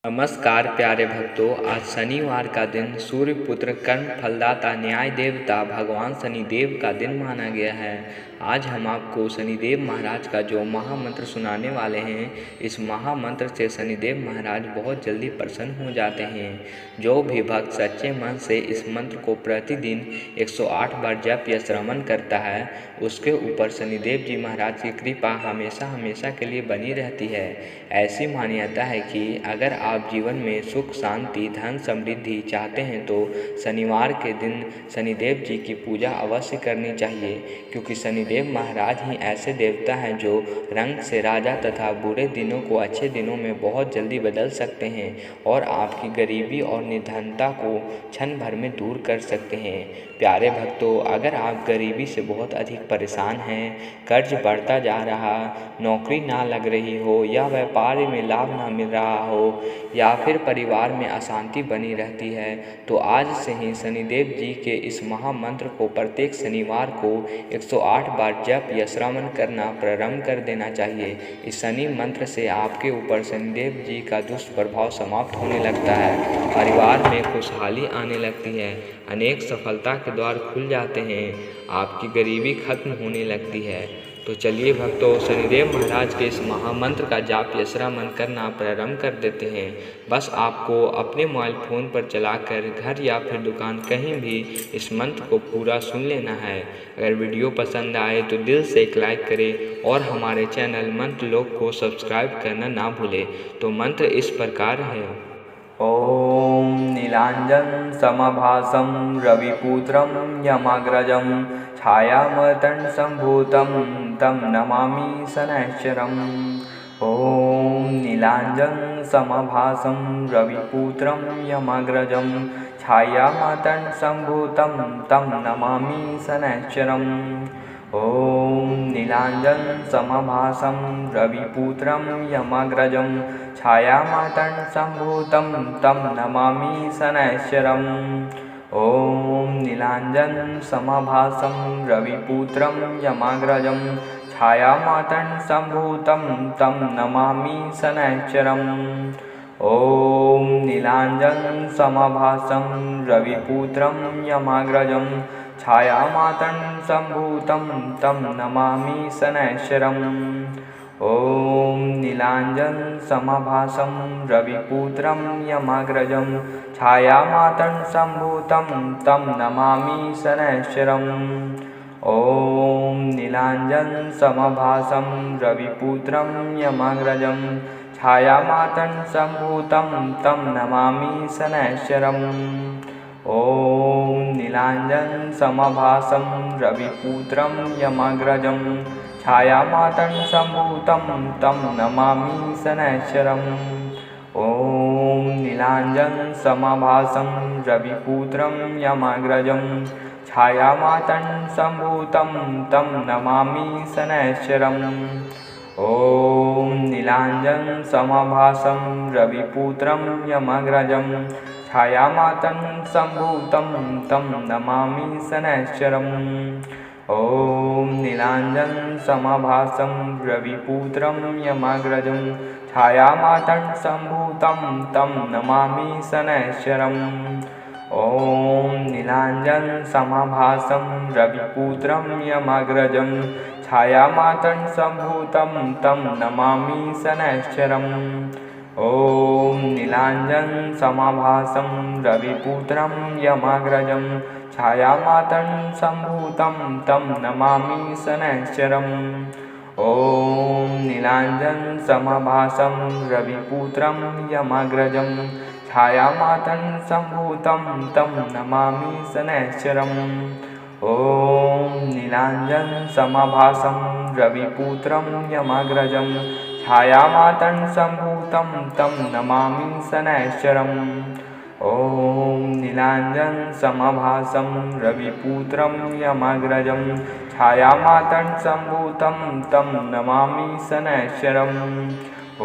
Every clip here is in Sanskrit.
नमस्कार प्यारे भक्तों, आज शनिवार का दिन सूर्यपुत्र कर्म फलदाता न्याय देवता भगवान शनिदेव का दिन माना गया है। आज हम आपको शनिदेव महाराज का जो महामंत्र सुनाने वाले हैं। इस महामंत्र से शनिदेव महाराज बहुत जल्दी प्रसन्न हो जाते हैं। जो भी भक्त सच्चे मन से इस मंत्र को प्रतिदिन 108 बार जप या श्रवण करता है, उसके ऊपर शनिदेव जी महाराज की कृपा हमेशा हमेशा के लिए बनी रहती है। ऐसी मान्यता है कि अगर आप जीवन में सुख शांति धन समृद्धि चाहते हैं तो शनिवार के दिन शनिदेव जी की पूजा अवश्य करनी चाहिए, क्योंकि शनिदेव महाराज ही ऐसे देवता हैं जो रंग से राजा तथा बुरे दिनों को अच्छे दिनों में बहुत जल्दी बदल सकते हैं और आपकी गरीबी और निर्धनता को क्षण भर में दूर कर सकते हैं। प्यारे भक्तों, अगर आप गरीबी से बहुत अधिक परेशान हैं, कर्ज बढ़ता जा रहा, नौकरी ना लग रही हो या व्यापार में लाभ ना मिल रहा हो या फिर परिवार में अशांति बनी रहती है, तो आज से ही शनिदेव जी के इस महामंत्र को प्रत्येक शनिवार को 108 बार जप या श्रवण करना प्रारंभ कर देना चाहिए। इस शनि मंत्र से आपके ऊपर शनिदेव जी का दुष्प्रभाव समाप्त होने लगता है, परिवार में खुशहाली आने लगती है, अनेक सफलता के द्वार खुल जाते हैं, आपकी गरीबी खत्म होने लगती है। तो चलिए भक्तों, शनिदेव महाराज के इस महामंत्र का जाप या श्रवण करना प्रारंभ कर देते हैं। बस आपको अपने मोबाइल फ़ोन पर चलाकर घर या फिर दुकान कहीं भी इस मंत्र को पूरा सुन लेना है। अगर वीडियो पसंद आए तो दिल से एक लाइक करें और हमारे चैनल मंत्र लोक को सब्सक्राइब करना ना भूलें। तो मंत्र इस प्रकार है। ॐ नीलाञ्जन समभासं रविपुत्रं यमाग्रजं छायामतन्सम्भूतं तं नमामि शनैश्चरम्। ॐ नीलाञ्जन समभासं रविपुत्रं यमाग्रजं छायामतन्सम्भूतं तं नमामि शनैश्चरम्। ॐ नीलाञ्जन समभासं रविपुत्रं यमाग्रजं छायामातन्सम्भूतं तं नमामि शनैश्चरम्। ॐ नीलाञ्जन समभासं रविपुत्रं यमाग्रजं छायामातन्सम्भूतं तं नमामि शनैश्चरम्। ॐ नीलाञ्जन समभासं रविपुत्रं यमाग्रजं छायामातन्सम्भूतं तं नमामि शनैश्चरम्। ॐ नीलाञ्जन समभासं रविपुत्रं यमाग्रजं छायामातन्सम्भूतं तं नमामि शनैश्चरम्। ॐ नीलाञ्जन समभासं रविपुत्रं यमाग्रजं छायामातन्सम्भूतं तं नमामि शनैश्चरम्। ॐ नीलाञ्जन समभासं रविपुत्रं यमाग्रजं छायामातन्सम्भूतं तं नमामि शनैश्चरम्। ॐ नीलाञ्जन समभासं रविपुत्रं यमाग्रजं छायामातन्सम्भूतं तं नमामि शनैश्चरम्। ॐ नीलाञ्जन समभासं रविपुत्रं यमाग्रजं छायामातन्सम्भूतं तं नमामि शनैश्चरम्। ॐ नीलाञ्जन समभासं रविपुत्रं यमाग्रजं छायामातन्सम्भूतं तं नमामि शनैश्चरम्। ॐ नीलाञ्जन समभासं रविपुत्रं यमाग्रजं छायामातन्सम्भूतं तं नमामि शनैश्चरम्। ॐ नीलाञ्जन समभासं रविपुत्रं यमाग्रजं छायामातन्सम्भूतं तं नमामि शनैश्चरम्। ॐ नीलाञ्जन समभासं रविपुत्रं यमाग्रजं छायामातन्सम्भूतं तं नमामि शनैश्चरम्। ॐ नीलाञ्जन समभासं रविपुत्रं यमाग्रजं छायामातन्सम्भूतं तं नमामि शनैश्चरम्। ॐ नीलाञ्जन समभासं रविपुत्रं यमाग्रजं छायामातन्सम्भूतं तं नमामि शनैश्चरम्। ॐ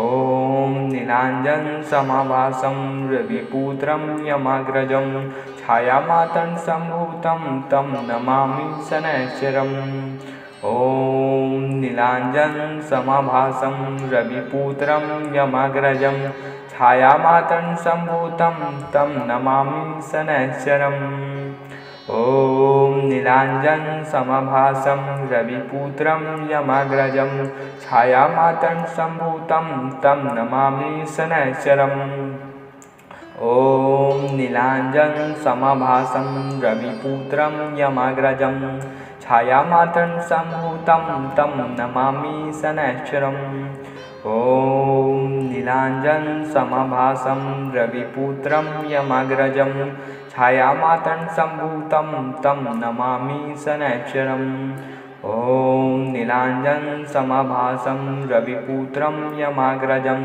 नीलाञ्जन समभासं रविपुत्रं यमाग्रजं छायामातन्सम्भूतं तं नमामि शनैश्चरम्। ॐ नीलाञ्जन समभासं रविपुत्रं यमाग्रजं छायामात्रं सम्भूतं तं नमामि शनैश्चरम्। ॐ नीलाञ्जनसमभासं रविपुत्रं यमाग्रजं छायामात्रं सम्भूतं तं नमामि शनैश्चरम्। ॐ नीलाञ्जनसमभासं रविपुत्रं यमाग्रजं छायामात्रं सम्भूतं तं नमामि शनैश्चरम्। ॐ नीलाञ्जनसमभासं रविपुत्रं यमाग्रजं छायामात्रं सम्भूतं तं नमामि शनैश्चरम्। ॐ नीलाञ्जनसमभासं रविपुत्रं यमाग्रजं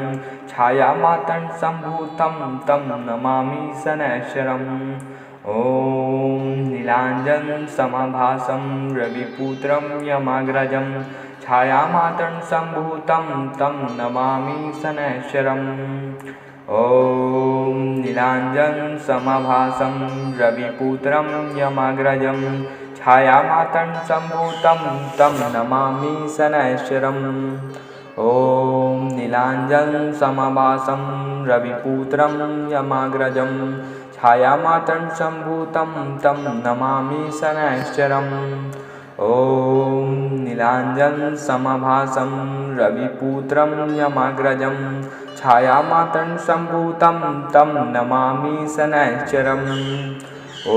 छायामात्रं सम्भूतं तं नमामि शनैश्चरम्। ॐ नीलाञ्जनसमभासं रविपुत्रं यमाग्रजं छायामात्रं सम्भूतं तं नमामि शनैश्चरम्। ॐ नीलाञ्जनसमभासं रविपुत्रं यमाग्रजं छायामात्रं सम्भूतं तं नमामि शनैश्चरम्। ॐ नीलाञ्जनसमभासं रविपुत्रं यमाग्रजं छायामात्रं सम्भूतं तं नमामि शनैश्चरम्। ॐ नीलाञ्जनसमभासं रविपुत्रं यमाग्रजं छायामात्रं सम्भूतं तं नमामि शनैश्चरम्। ॐ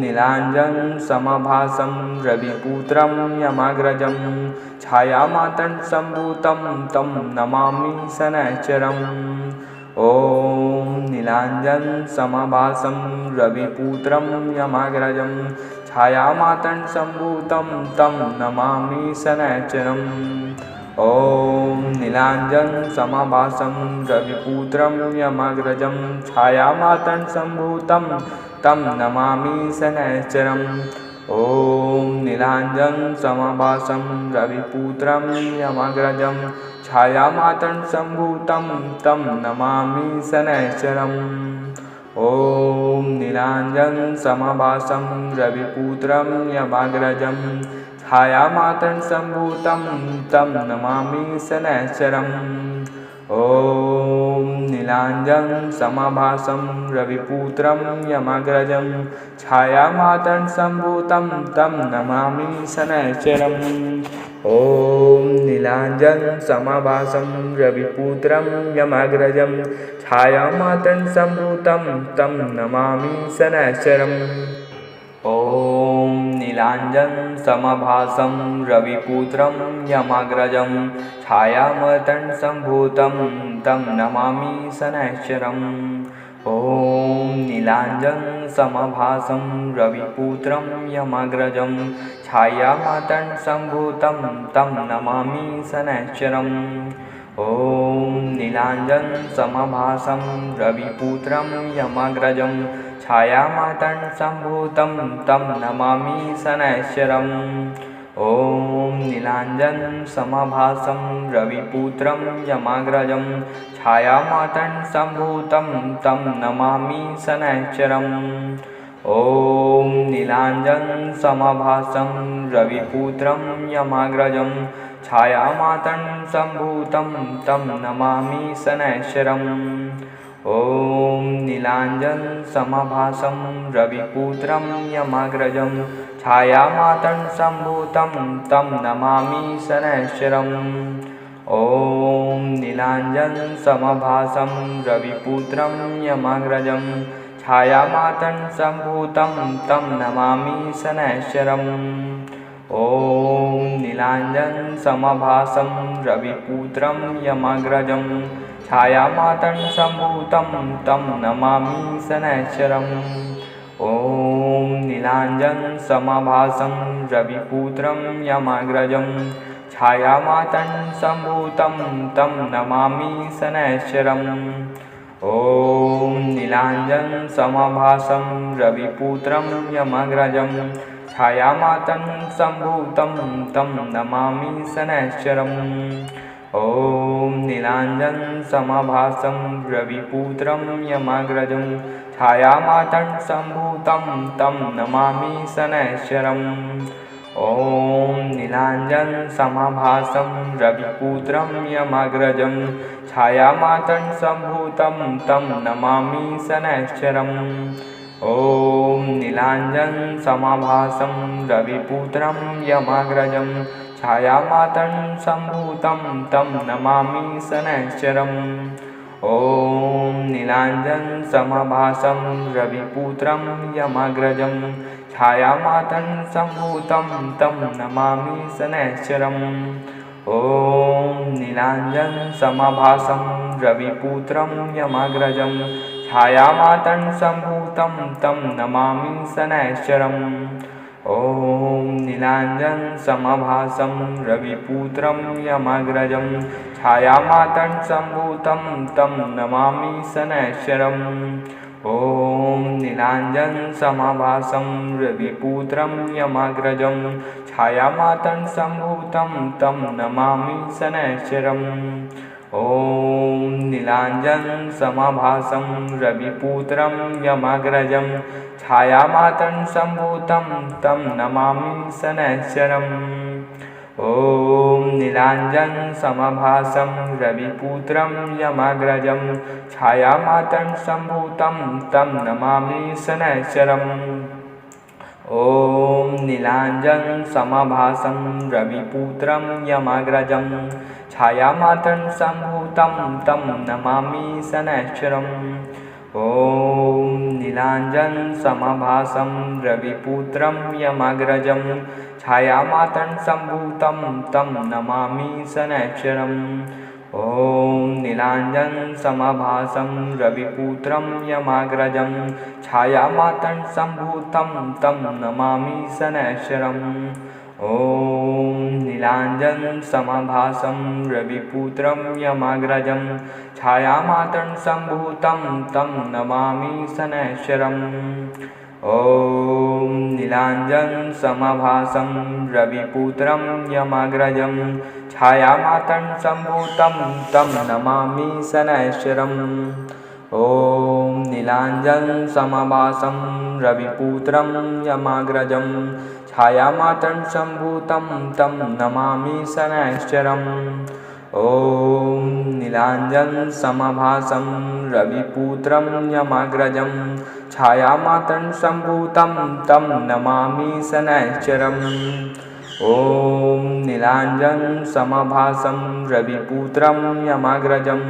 नीलाञ्जनसमभासं रविपुत्रं यमाग्रजं छायामात्रं सम्भूतं तं नमामि शनैश्चरम्। ॐ नीलाञ्जनसमभासं रविपुत्रं यमाग्रजं छायामात्रं सम्भूतं तं नमामि शनैश्चरम्। ॐ नीलाञ्जनसमभासं रविपुत्रं यमाग्रजं छायामात्रं सम्भूतं तं नमामि शनैश्चरम्। ॐ नीलाञ्जनसमभासं रविपुत्रं यमाग्रजं छायामात्रं सम्भूतं तं नमामि शनैश्चरम्। ॐ नीलाञ्जनसमभासं रविपुत्रं यमाग्रजं छायामात्रं सम्भूतं तं नमामि शनैश्चरम्। ॐ नीलाञ्जनसमभासं रविपुत्रं यमाग्रजं छायामात्रं सम्भूतं तं नमामि शनैश्चरम्। ॐ नीलाञ्जनसमभासं रविपुत्रं यमाग्रजं छायामात्रं सम्भूतं तं नमामि शनैश्चरम्। ॐ नीलाञ्जनसमभासं रविपुत्रं यमाग्रजं छायामात्रं सम्भूतं तं नमामि शनैश्चरम्। ॐ नीलाञ्जनसमभासं रविपुत्रं यमाग्रजं छायामात्रं सम्भूतं तं नमामि शनैश्चरम्। ॐ नीलाञ्जनसमभासं रविपुत्रं यमाग्रजं छायामात्रं सम्भूतं तं नमामि शनैश्चरम्। ॐ नीलाञ्जनसमभासं रविपुत्रं यमाग्रजं छायामात्रं सम्भूतं तं नमामि शनैश्चरम्। ॐ नीलाञ्जनसमभासं रविपुत्रं यमाग्रजं छायामात्रं सम्भूतं तं नमामि शनैश्चरम्। ॐ नीलाञ्जनसमभासं रविपुत्रं यमाग्रजं छायामात्रं सम्भूतं तं नमामि शनैश्चरम्। ॐ नीलाञ्जनसमभासं रविपुत्रं यमाग्रजं छायामात्रं सम्भूतं तं नमामि शनैश्चरम्। ॐ नीलाञ्जनसमभासं रविपुत्रं यमाग्रजं छायामात्रं सम्भूतं तं नमामि शनैश्चरम्। ॐ नीलाञ्जनसमभासं रविपुत्रं यमाग्रजं छायामात्रं सम्भूतं तं नमामि शनैश्चरम्। ॐ नीलाञ्जनसमभासं रविपुत्रं यमाग्रजं छायामात्रं सम्भूतं तं नमामि शनैश्चरम्। ॐ नीलाञ्जनसमभासं रविपुत्रं यमाग्रजं छायामात्रं सम्भूतं तं नमामि शनैश्चरम्। ॐ नीलाञ्जनसमाभासं रविपुत्रं यमग्रजं छायामातङ्गसम्भूतं तं नमामि शनैश्चरम् ॐ नीलाञ्जनसमाभासं रविपुत्रं यमग्रजं छायामातङ्गसम्भूतं तं नमामि शनैश्चरम् ॐ नीलाञ्जनसमाभासं रविपुत्रं यमग्रजं छायामातङ्गसम्भूतं तं नमामि शनैश्चरम् ॐ नीलाञ्जनसमाभासं रविपुत्रं यमग्रजं छायामातङ्गसम्भूतं तं नमामि शनैश्चरम् ॐ नीलाञ्जनसमाभासं रविपुत्रं यमग्रजं छायामातङ्गसम्भूतं तं नमामि शनैश्चरम् ॐ नीलाञ्जनसमाभासं रविपुत्रं यमग्रजं छायामातङ्गसम्भूतं तं नमामि शनैश्चरम् ॐ नीलाञ्जनसमाभासं रविपुत्रं यमग्रजं छायामातङ्गसम्भूतं तं नमामि शनैश्चरम् ॐ नीलाञ्जनसमाभासं रविपुत्रं यमग्रजं छायामातङ्गसम्भूतं तं नमामि शनैश्चरम् ॐ नीलाञ्जनसमाभासं रविपुत्रं यमग्रजं छायामातङ्गसम्भूतं तं नमामि शनैश्चरम् ॐ नीलाञ्जनसमाभासं रविपुत्रं यमग्रजं छायामातङ्गसम्भूतं तं नमामि शनैश्चरम् ॐ नीलाञ्जनसमाभासं रविपुत्रं यमग्रजं छायामातङ्गसम्भूतं तं नमामि शनैश्चरम् ॐ नीलाञ्जनसमाभासं रविपुत्रं यमग्रजं छायामातङ्गसम्भूतं तं नमामि शनैश्चरम् ॐ नीलाञ्जनसमाभासं रविपुत्रं यमग्रजं छायामातङ्गसम्भूतं तं नमामि शनैश्चरम् ॐ नीलाञ्जनसमाभासं रविपुत्रं यमग्रजं छायामातङ्गसम्भूतं तं नमामि शनैश्चरम् ॐ नीलाञ्जनसमाभासं रविपुत्रं यमग्रजं छायामातङ्गसम्भूतं तं नमामि शनैश्चरम् ॐ नीलाञ्जनसमाभासं रविपुत्रं यमग्रजं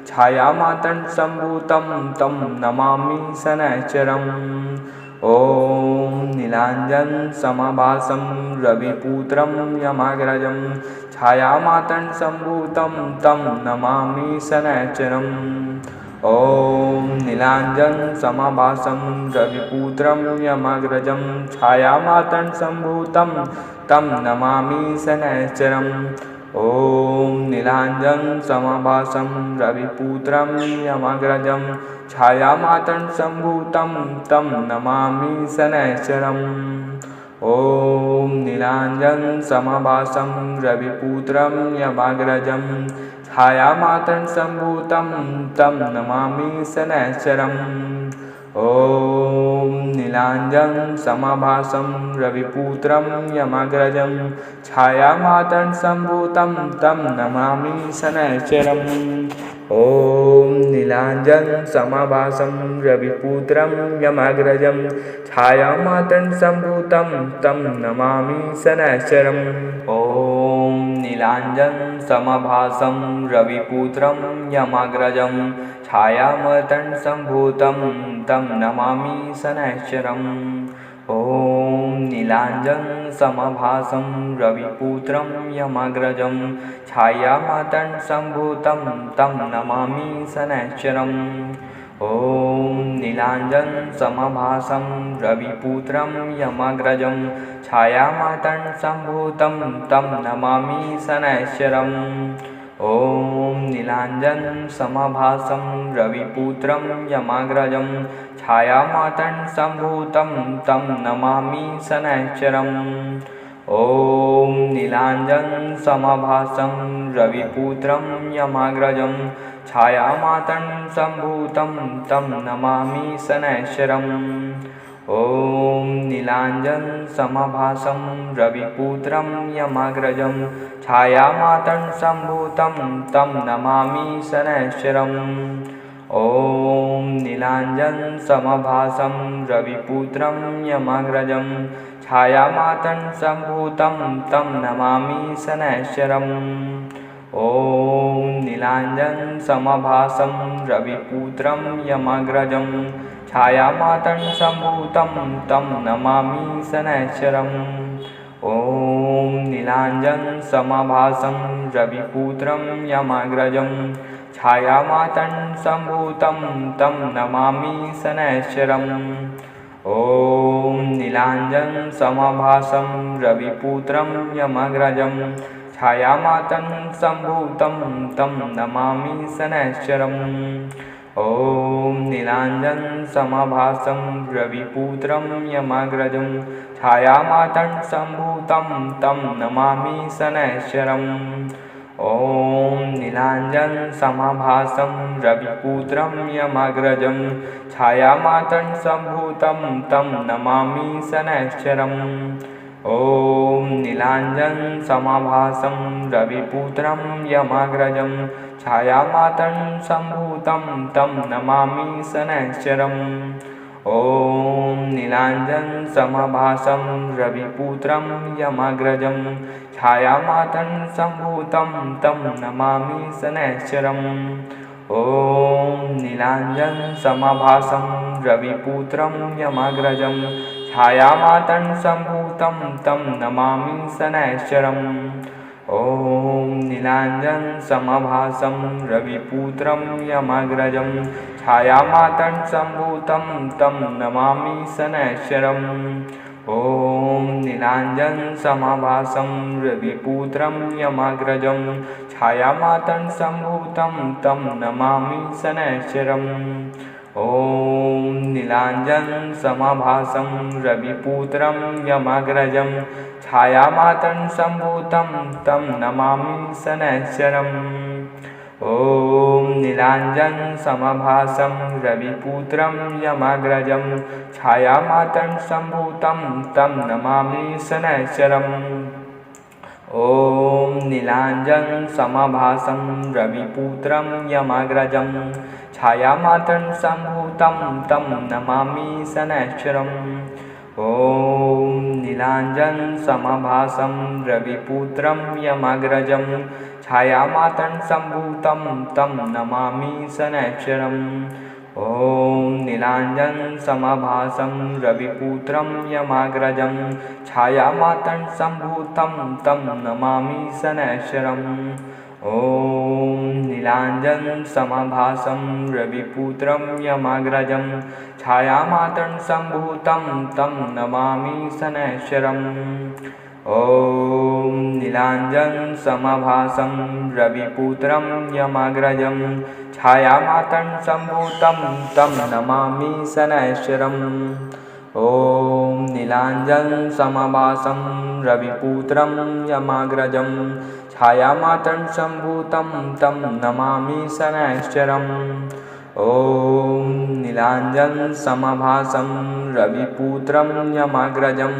छायामातङ्गसम्भूतं तं नमामि शनैश्चरम् ॐ नीलाञ्जनसमाभासं रविपुत्रं यमग्रजं छायामातङ्गसम्भूतं तं नमामि शनैश्चरम् ॐ नीलाञ्जनसमाभासं रविपुत्रं यमग्रजं छायामातङ्गसम्भूतं तं नमामि शनैश्चरम् ॐ नीलाञ्जनसमाभासं रविपुत्रं यमग्रजं छायामातङ्गसम्भूतं तं नमामि शनैश्चरम् ॐ नीलाञ्जनसमाभासं रविपुत्रं यमग्रजं छायामातङ्गसम्भूतं तं नमामि शनैश्चरम् ॐ नीलाञ्जनसमाभासं रविपुत्रं यमग्रजं छायामातङ्गसम्भूतं तं नमामि शनैश्चरम् ॐ नीलाञ्जनसमाभासं रविपुत्रं यमग्रजं छायामातङ्गसम्भूतं तं नमामि शनैश्चरम् ॐ नीलाञ्जनसमाभासं रविपुत्रं यमग्रजं छायामातङ्गसम्भूतं तं नमामि शनैश्चरम् ॐ नीलाञ्जनसमाभासं रविपुत्रं यमग्रजं छायामातङ्गसम्भूतं तं नमामि शनैश्चरम् ॐ नीलाञ्जनसमाभासं रविपुत्रं यमग्रजं छायामातङ्गसम्भूतं तं नमामि शनैश्चरम् ॐ नीलाञ्जनसमाभासं रविपुत्रं यमग्रजं छायामातङ्गसम्भूतं तं नमामि शनैश्चरम् ॐ नीलाञ्जनसमाभासं रविपुत्रं यमग्रजं छायामातङ्गसम्भूतं तं नमामि शनैश्चरम् ॐ नीलाञ्जन समभासं रविपुत्रं यमाग्रजं छायामातङ्गसम्भूतं तं नमामि शनैश्चरम् ॐ नीलाञ्जन समभासं रविपुत्रं यमाग्रजं छायामातङ्गसम्भूतं तं नमामि शनैश्चरम् ॐ नीलाञ्जन समभासं रविपुत्रं यमाग्रजं छायामातङ्गसम्भूतं तं नमामि शनैश्चरम् ॐ नीलाञ्जन समभासं रविपुत्रं यमाग्रजं छायामातङ्गसम्भूतं तं नमामि शनैश्चरम् ॐ नीलाञ्जन समभासं रविपुत्रं यमाग्रजं छायामातङ्गसम्भूतं तं नमामि शनैश्चरम् ॐ नीलाञ्जन समभासं रविपुत्रं यमाग्रजं छायामातङ्गसम्भूतं तं नमामि शनैश्चरम् ॐ नीलाञ्जन समभासं रविपुत्रं यमाग्रजं छायामातङ्गसम्भूतं तं नमामि शनैश्चरम् ॐ नीलाञ्जन समभासं रविपुत्रं यमाग्रजं छायामातङ्गसम्भूतं तं नमामि शनैश्चरम् ॐ नीलाञ्जन समभासं रविपुत्रं यमाग्रजं छायामातङ्गसम्भूतं तं नमामि शनैश्चरम् ॐ नीलाञ्जन समभासं रविपुत्रं यमाग्रजं छायामातङ्गसम्भूतं तं नमामि शनैश्चरम् ॐ नीलाञ्जन समभासं रविपुत्रं यमाग्रजं छायामातङ्गसम्भूतं तं नमामि शनैश्चरम् ॐ नीलाञ्जन समभासं रविपुत्रं यमाग्रजं छायामातङ्गसम्भूतं तं नमामि शनैश्चरम् ॐ नीलाञ्जन समभासं रविपुत्रं यमाग्रजं छायामातङ्गसम्भूतं तं नमामि शनैश्चरम् ॐ नीलाञ्जन समभासं रविपुत्रं यमाग्रजं छायामातङ्गसम्भूतं तं नमामि शनैश्चरम् ॐ नीलाञ्जन समभासं रविपुत्रं यमाग्रजं छायामातङ्गसम्भूतं तं नमामि शनैश्चरम् ॐ नीलाञ्जन समभासं रविपुत्रं यमाग्रजं छायामातङ्गसम्भूतं तं नमामि शनैश्चरम् ॐ नीलाञ्जन समभासं रविपुत्रं यमाग्रजं छायामातङ्गसम्भूतं तं नमामि शनैश्चरम् ॐ नीलाञ्जन समभासं रविपुत्रं यमाग्रजं छायामातङ्गसम्भूतं तं नमामि शनैश्चरम् ॐ नीलाञ्जन समभासं रविपुत्रं यमाग्रजं छायामातङ्गसम्भूतं तं नमामि शनैश्चरम् ॐ नीलाञ्जन समभासं रविपुत्रं यमाग्रजं छायामातङ्गसम्भूतं तं नमामि शनैश्चरम् ॐ नीलाञ्जन समभासं रविपुत्रं यमाग्रजं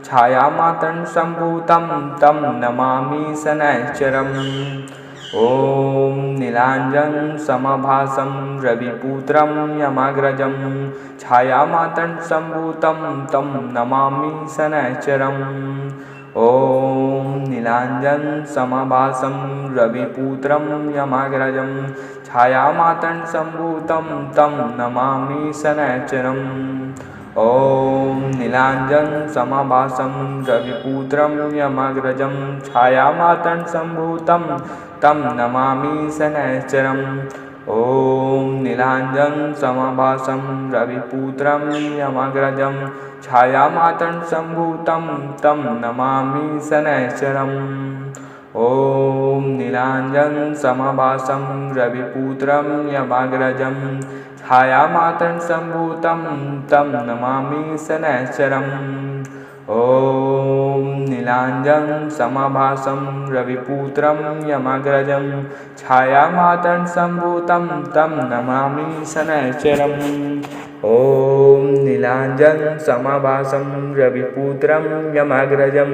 छायामातङ्गसम्भूतं तं नमामि शनैश्चरम् ॐ नीलाञ्जन समभासं रविपुत्रं यमाग्रजं छायामातङ्गसम्भूतं तं नमामि शनैश्चरम् ॐ नीलाञ्जन समभासं रविपुत्रं यमाग्रजं छायामातङ्गसम्भूतं तं नमामि शनैश्चरम् ॐ नीलाञ्जन समभासं रविपुत्रं यमाग्रजं छायामातङ्गसम्भूतं तं नमामि शनैश्चरम् ॐ नीलाञ्जन समभासं रविपुत्रं यमाग्रजं छायामातङ्गसम्भूतं तं नमामि शनैश्चरम् ॐ नीलाञ्जन समभासं रविपुत्रं यमाग्रजं छायामातङ्गसम्भूतं तं नमामि शनैश्चरम् ॐ नीलाञ्जनं समभासं रविपुत्रं यमग्रजं छायामातङ्गसम्भूतं तं नमामि शनैश्चरम्। ॐ नीलाञ्जनं समभासं रविपुत्रं यमग्रजं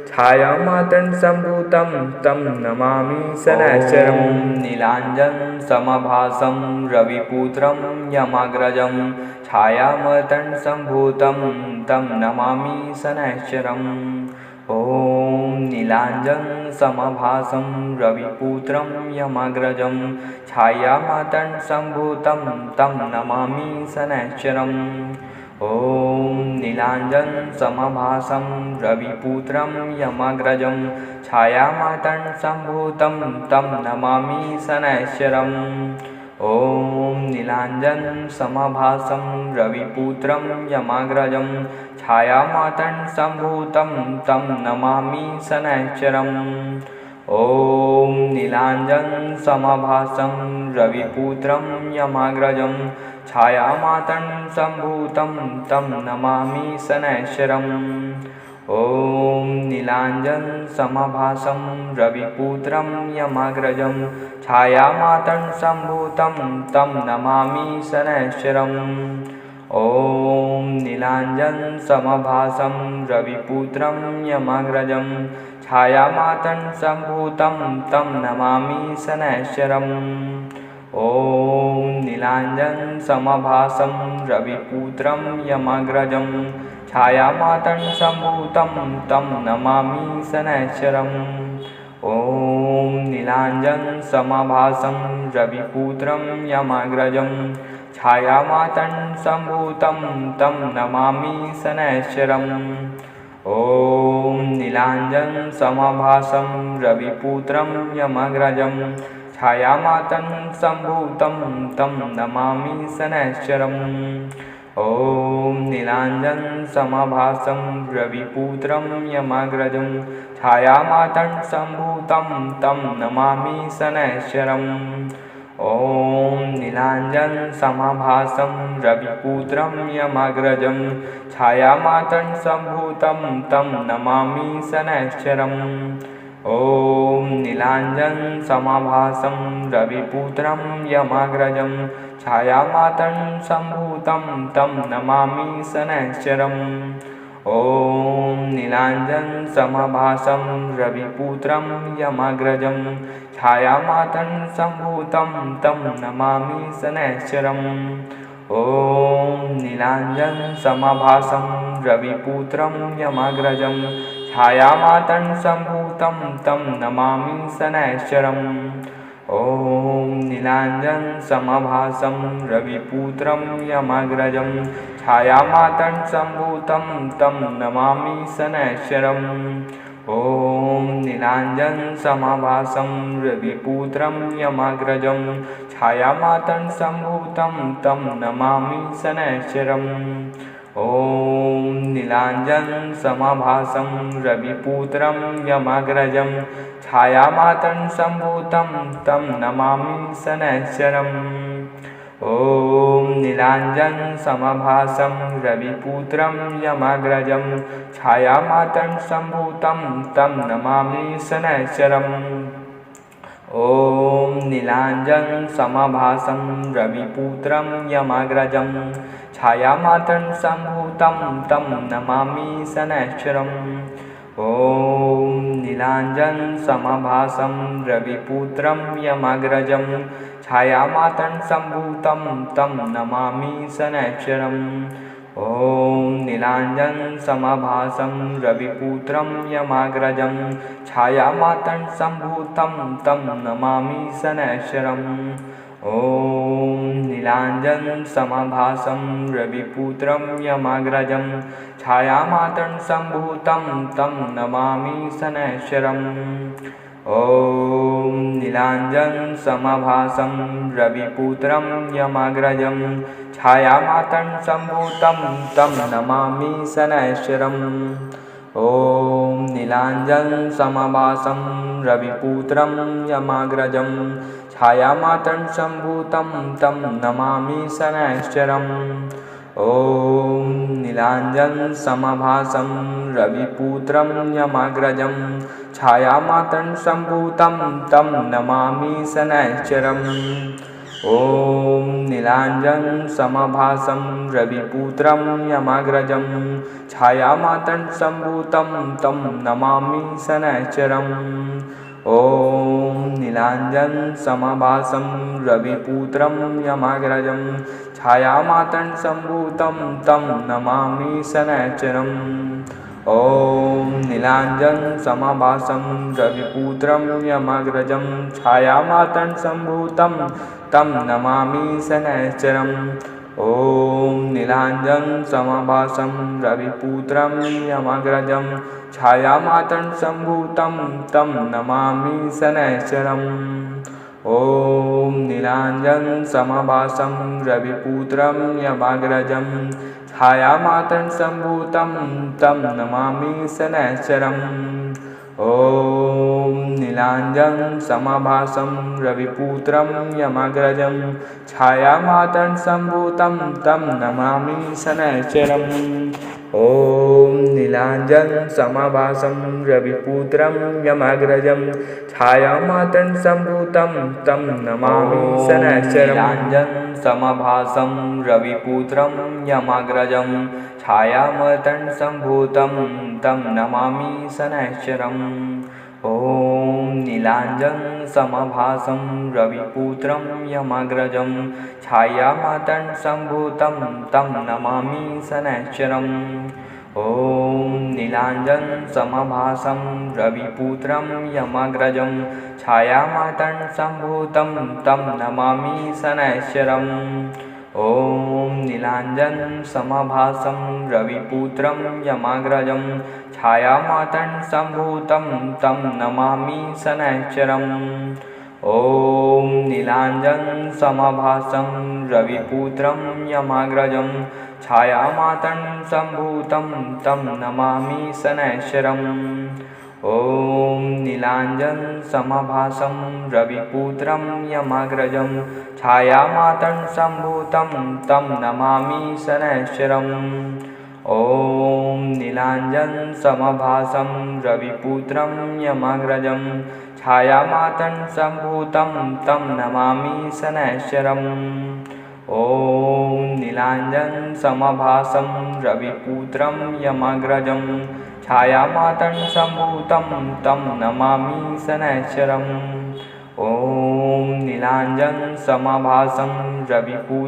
छायामातङ्गसम्भूतं तं नमामि शनैश्चरम्। नीलाञ्जनं समभासं रविपुत्रं यमग्रजं छायामातङ्गसम्भूतं तं नमामि शनैश्चरम्। ॐ नीलाञ्जनं समभासं रविपुत्रं यमग्रजं छायामातङ्गसम्भूतं तं नमामि शनैश्चरम्। ॐ नीलाञ्जनं समभासं रविपुत्रं यमग्रजं छायामातङ्गसम्भूतं तं नमामि शनैश्चरम्। ॐ नीलाञ्जनं समभासं रविपुत्रं यमग्रजं छायामातङ्गसम्भूतं तं नमामि शनैश्चरम्। ॐ नीलाञ्जनं समभासं रविपुत्रं यमग्रजं छायामातङ्गसम्भूतं तं नमामि शनैश्चरम्। ॐ नीलाञ्जनं समभासं रविपुत्रं यमग्रजं छायामातङ्गसम्भूतं तं नमामि शनैश्चरम्। ॐ नीलाञ्जनं समभासं रविपुत्रं यमग्रजं छायामातङ्गसम्भूतं तं नमामि शनैश्चरम्। ॐ नीलाञ्जनं समभासं रविपुत्रं यमग्रजं छायामातङ्गसम्भूतं तं नमामि शनैश्चरम्। ॐ नीलाञ्जनं समभासं रविपुत्रं यमग्रजं छायामातङ्गसम्भूतं तं नमामि शनैश्चरम्। ॐ नीलाञ्जनं समभासं रविपुत्रं यमग्रजं छायामातङ्गसम्भूतं तं नमामि शनैश्चरम्। ॐ नीलाञ्जनं समभासं रविपुत्रं यमग्रजं छायामातङ्गसम्भूतं तं नमामि शनैश्चरम्। ॐ नीलाञ्जनं समभासं रविपुत्रं यमग्रजं छायामातङ्गसम्भूतं तं नमामि शनैश्चरम्। ॐ नीलाञ्जनं समभासं रविपुत्रं यमग्रजं छायामातङ्गसम्भूतं तं नमामि शनैश्चरम्। ॐ नीलाञ्जनं समभासं रविपुत्रं यमग्रजं छायामातङ्गसम्भूतं तं नमामि शनैश्चरम्। ॐ नीलाञ्जनं समभासं रविपुत्रं यमग्रजं छायामातङ्गसम्भूतं तं नमामि शनैश्चरम्। ॐ नीलाञ्जनं समभासं रविपुत्रं यमग्रजं छायामातङ्गसम्भूतं तं नमामि शनैश्चरम्। ॐ नीलाञ्जनं समभासं रविपुत्रं यमग्रजं छायामातङ्गसम्भूतं तं नमामि शनैश्चरम्। ॐ नीलाञ्जनं समभासं रविपुत्रं यमग्रजं छायामातङ्गसम्भूतं तं नमामि शनैश्चरम्। ॐ नीलाञ्जनं समभासं रविपुत्रं यमग्रजं छायामातङ्गसम्भूतं तं नमामि शनैश्चरम्। ॐ नीलाञ्जनं समभासं रविपुत्रं यमग्रजं छायामातङ्गसम्भूतं तं नमामि शनैश्चरम्। ॐ नीलाञ्जनं समभासं रविपुत्रं यमग्रजं छायामातङ्गसम्भूतं तं नमामि शनैश्चरम्। ॐ नीलाञ्जनं समभासं रविपुत्रं यमग्रजं छायामातङ्गसम्भूतं तं नमामि शनैश्चरम्। ॐ नीलाञ्जनं समभासं रविपुत्रं यमग्रजं छायामातङ्गसम्भूतं तं नमामि शनैश्चरम्। ॐ नीलाञ्जनं समभासं रविपुत्रं यमग्रजं छायामातङ्गसम्भूतं तं नमामि शनैश्चरम्। ॐ नीलाञ्जनं समभासं रविपुत्रं यमग्रजं छायामातङ्गसम्भूतं तं नमामि शनैश्चरम्। ॐ नीलाञ्जनसमाभासं रविपुत्रं यमाग्रजं छायामातङ्गसम्भूतं तं नमामि शनैश्चरम् ॐ नीलाञ्जनसमाभासं रविपुत्रं यमाग्रजं छायामातङ्गसम्भूतं तं नमामि शनैश्चरम् ॐ नीलाञ्जनसमाभासं रविपुत्रं यमाग्रजं छायामातङ्गसम्भूतं तं नमामि शनैश्चरम् ॐ नीलाञ्जनसमाभासं रविपुत्रं यमाग्रजं छायामातङ्गसम्भूतं तं नमामि शनैश्चरम् ॐ नीलाञ्जनसमाभासं रविपुत्रं यमाग्रजं छायामातङ्गसम्भूतं तं नमामि शनैश्चरम् ॐ नीलाञ्जनसमाभासं रविपुत्रं यमाग्रजं छायामातङ्गसम्भूतं तं नमामि शनैश्चरम् ॐ नीलाञ्जनसमाभासं रविपुत्रं यमाग्रजं छायामातङ्गसम्भूतं तं नमामि शनैश्चरम् ॐ नीलाञ्जनसमाभासं रविपुत्रं यमाग्रजं छायामातङ्गसम्भूतं तं नमामि शनैश्चरम् नीलाञ्जनसमाभासं रविपुत्रं यमाग्रजं छायामातङ्गसम्भूतं तं नमामि शनैश्चरम् ॐ नीलाञ्जनसमाभासं रविपुत्रं यमाग्रजं छायामातङ्गसम्भूतं तं नमामि शनैश्चरम् ॐ नीलाञ्जनसमाभासं रविपुत्रं यमाग्रजं छायामातङ्गसम्भूतं तं नमामि शनैश्चरम् ॐ नीलाञ्जनसमाभासं रविपुत्रं यमाग्रजं छायामातङ्गसम्भूतं तं नमामि शनैश्चरम् ॐ नीलाञ्जनसमाभासं रविपुत्रं यमाग्रजं छायामातङ्गसम्भूतं तं नमामि शनैश्चरम् ॐ नीलाञ्जनसमाभासं रविपुत्रं यमाग्रजं छायामातङ्गसम्भूतं तं नमामि शनैश्चरम् ॐ नीलाञ्जनसमाभासं रविपुत्रं यमाग्रजं छायामातङ्गसम्भूतं तं नमामि शनैश्चरम् ॐ नीलाञ्जनसमाभासं रविपुत्रं यमाग्रजं छायामातङ्गसम्भूतं तं नमामि शनैश्चरम् ॐ नीलाञ्जनसमाभासं रविपुत्रं